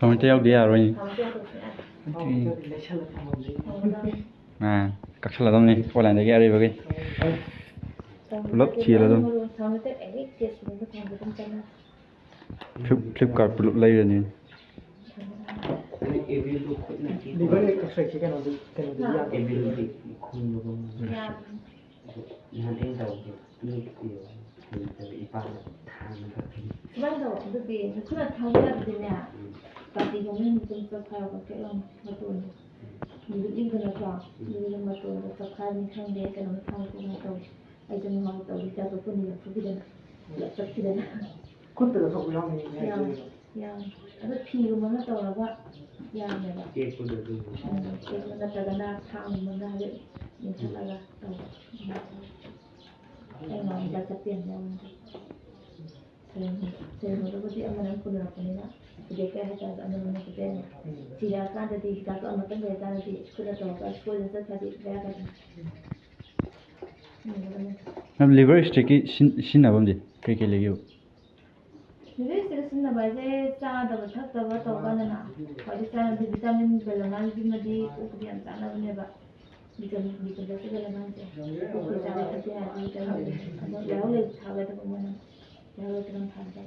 Thong teo dia rồi. Các sala dom ni wala ndege ari bagi. Pulot chi la dom. Flipkart pulot lai ra ni. Liver extract kan ada dia ability khun lo han eng dau ni tiu ni ipan thang ka thi Vâng rồi, bởi vì nó là thao tác gì nè, và thì cũng nên chúng ta khai vào cái lòng mà tuần, mình đi gần là rõ, mình mà tuần là khai mình khai để cái nó khai cũng là tàu, ai cho mình học tàu đi ra tàu quân là phụ kiện, là tất cả đấy. Kun tự học lòng này. Nó phi của nó tàu là vậy, này là. ke ko được Cái nó là cái nào thang mình ra đấy, mình sẽ là tàu. Cái nó đã chấp tiền nhau. Saya mahu berarti amanan pun nak ni nak. Jika kita amanan kita ni, jika kan tadi kita tu amanan kita tadi sekolah tu, sekolah tu tadi saya kata. Nam liver stick sin na bamje ke ke legi. Liver stick sin na baje cha da thak da to ba na. Kali cha di vitamin belangan di madi ukdian cha na bne ba. Vitamin da se belangan cha. Ko cha da ta ya di ta. Ada lalu le thaga ta ba na. Lalu kan thaga.